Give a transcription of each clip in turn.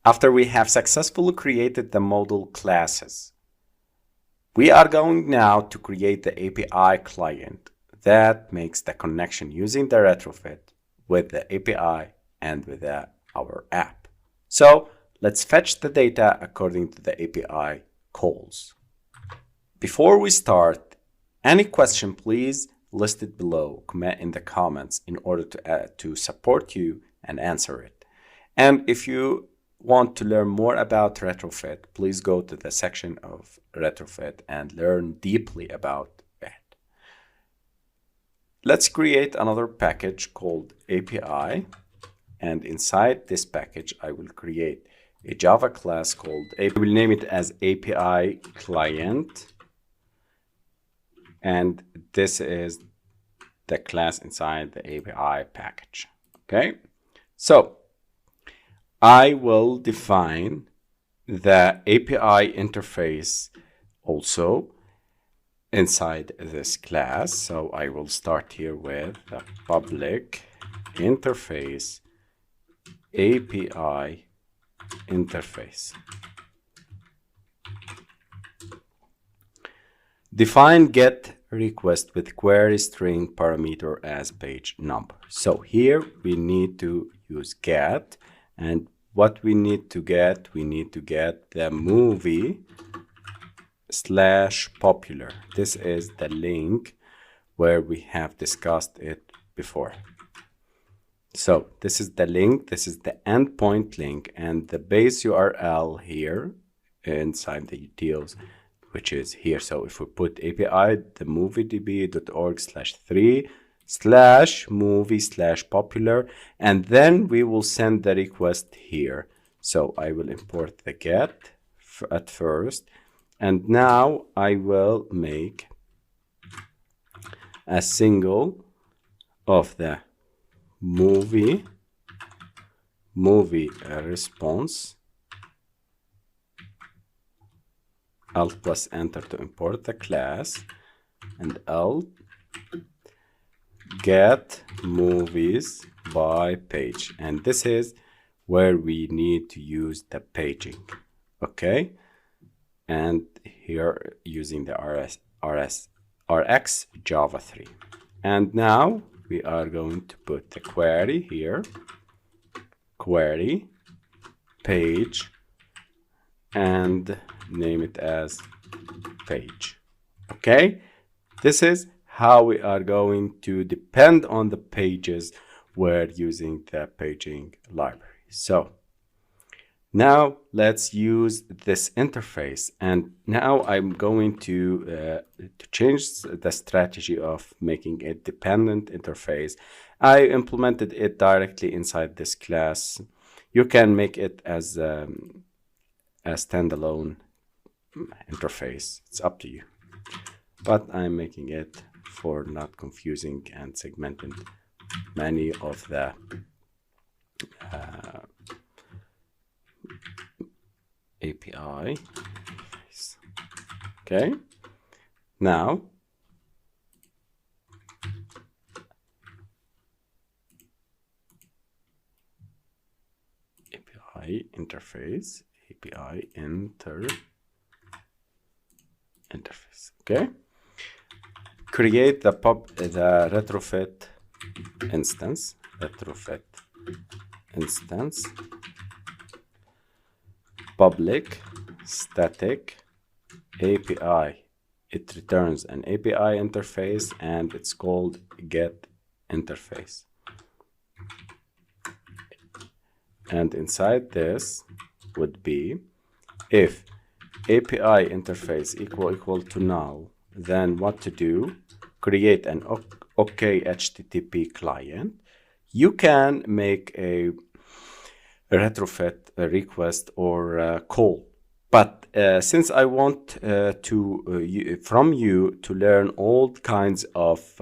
After we have successfully created the model classes, we are going now to create the API client that makes the connection using the retrofit with the API and with our app. So let's fetch the data according to the API calls. Before we start, any question, please list it below, comment in the comments in order to support you and answer it. And if you want to learn more about retrofit, please go to the section of retrofit and learn deeply about it. Let's create another package called API, and inside this package I will create a Java class called I will name it as API client, and this is the class inside the API package. Okay, so I will define the API interface also inside this class. So I will start here with the public interface API interface. Define get request with query string parameter as page number. So here we need to use get, and what we need to get the movie / popular. This is the link where we have discussed it before. So this is the link, this is the endpoint link, and the base URL here inside the utils, which is here. So if we put API, the moviedb.org/3/movie/popular, and then we will send the request here. So I will import the get at first, and now I will make a single of the movie response. Alt plus enter to import the class, and Alt get movies by page, and this is where we need to use the paging. Okay, and here using the RX Java 3, and now we are going to put the query here, query page, and name it as page. Okay, this is how we are going to depend on the pages we're using the paging library. So now let's use this interface, and now I'm going to change the strategy of making a dependent interface. I implemented it directly inside this class. You can make it as a standalone interface, it's up to you, but I'm making it for not confusing and segmenting many of the API. Okay, now API interface, API interface. Okay, create the retrofit instance, public static API. It returns an API interface, and it's called get interface. And inside this would be if API interface equal to null, then what to do? Create an OK HTTP client. You can make a retrofit request or call, but since I want from you to all kinds of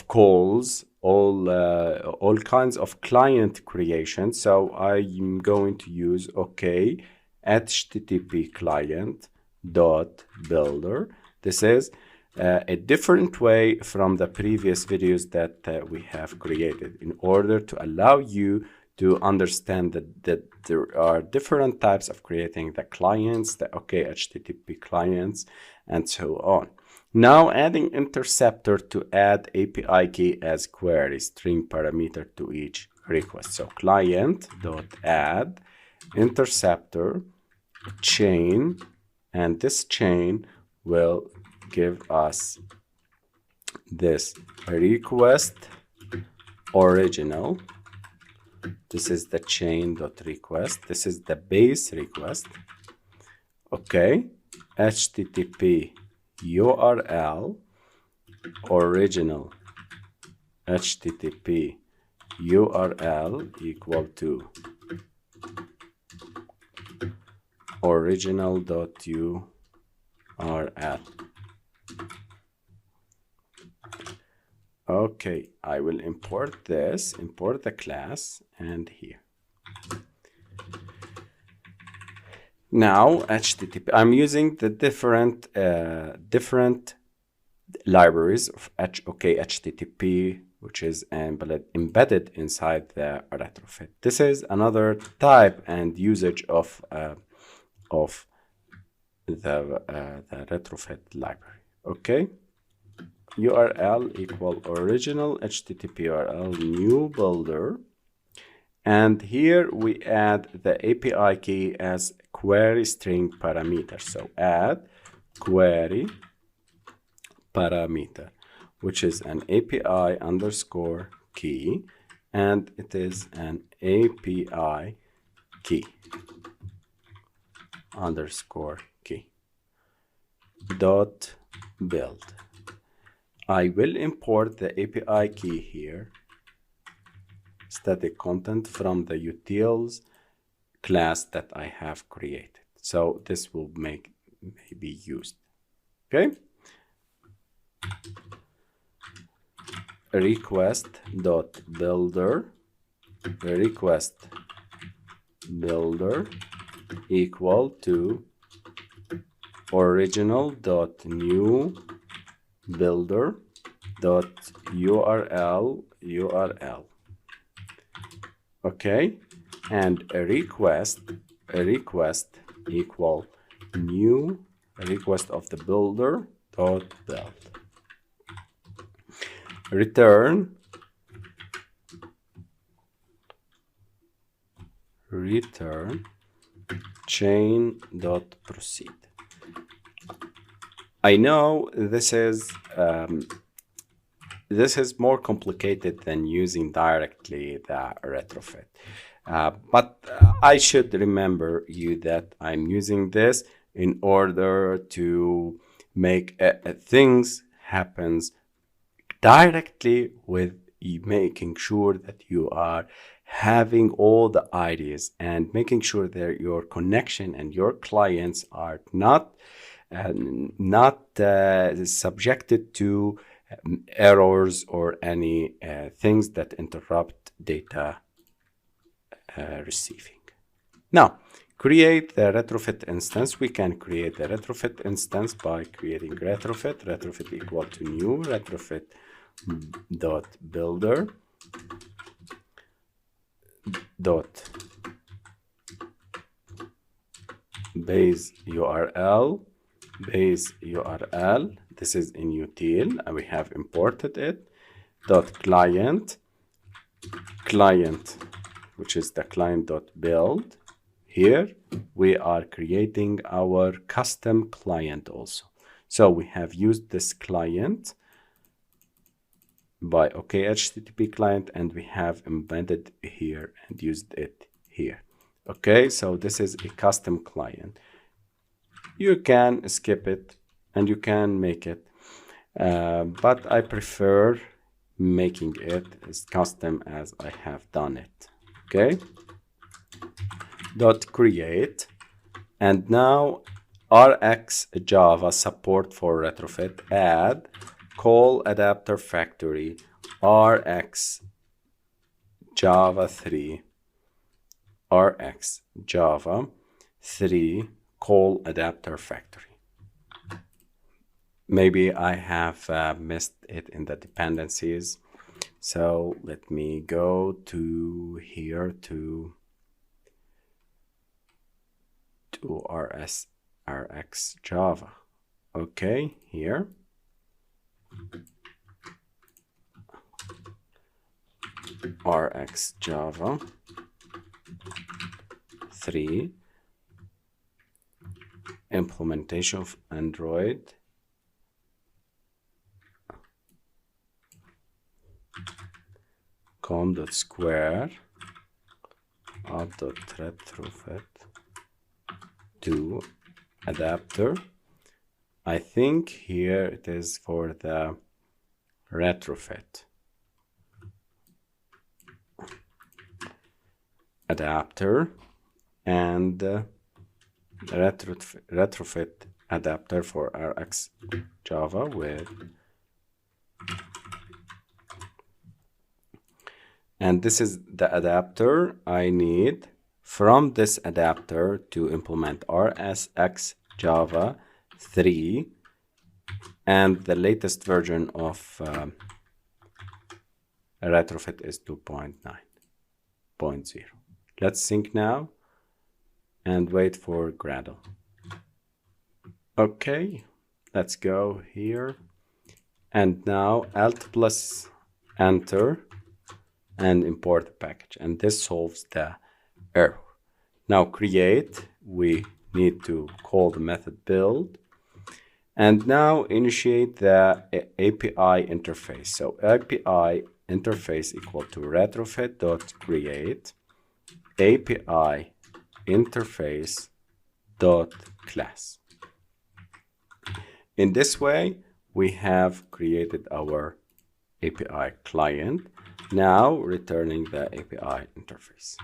calls, all kinds of client creation, so I'm going to use OK HTTP client dot builder. This is a different way from the previous videos that we have created in order to allow you to understand that there are different types of creating the clients, the OK HTTP clients, and so on. Now adding interceptor to add API key as query string parameter to each request. So client.add interceptor chain, and this chain will give us this request original. This is the chain.request. This is the base request. Okay, HTTP URL original HTTP URL equal to original.url. Okay, I will import this, import the class, and here. Now HTTP, I'm using the different libraries of OK HTTP, which is embedded inside the Retrofit. This is another type and usage of the Retrofit library. Okay, URL equal original HTTP URL new builder, and here we add the API key as query string parameter. So add query parameter, which is an API underscore key, and it is an API key underscore key dot build. I will import the API key here, static content, from the utils class that I have created. So this will be used. Okay. Request.builder equal to original.new builder.url. Okay, and a request equal new request of the builder dot build. Return chain dot proceed. I know this is more complicated than using directly the Retrofit, but I should remember you that I'm using this in order to make things happens directly, with making sure that you are having all the ideas and making sure that your connection and your clients are not subjected to errors or any things that interrupt data receiving. Now, create the Retrofit instance. We can create the Retrofit instance by creating Retrofit equal to new Retrofit dot builder dot base URL. This is in util, and we have imported it. Dot client, which is the client dot build. Here we are creating our custom client also. So we have used this client by OK HTTP client, and we have embedded here and used it here. Okay, so this is a custom client. You can skip it and you can make it, but I prefer making it as custom as I have done it. Okay, dot create, and now Rx Java support for Retrofit. Add call adapter factory Rx Java 3 call adapter factory. Maybe I have missed it in the dependencies, So let me go to here to Rx Java. Okay, here. Rx Java 3 implementation of Android com.square app.retrofit to adapter. I think here it is for the retrofit adapter and retrofit adapter for Rx Java with, and this is the adapter I need. From this adapter to implement RSX Java 3 and the latest version of retrofit is 2.9.0. Let's sync now and wait for Gradle. Okay, let's go here and now Alt plus enter and import the package, and this solves the error. Now create, we need to call the method build, and now initiate the API interface. So API interface equal to retrofit.create API interface dot class. In this way, we have created our API client, now returning the API interface.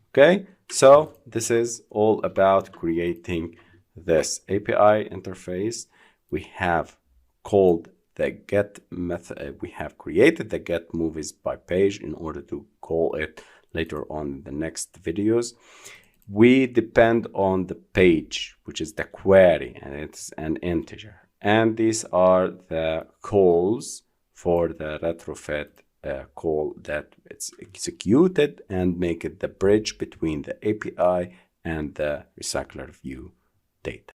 Okay, so this is all about creating this API interface. We have called the get method, we have created the get movies by page in order to call it later on in the next videos. We depend on the page, which is the query, and it's an integer. And these are the calls for the retrofit call that it's executed and make it the bridge between the API and the RecyclerView data.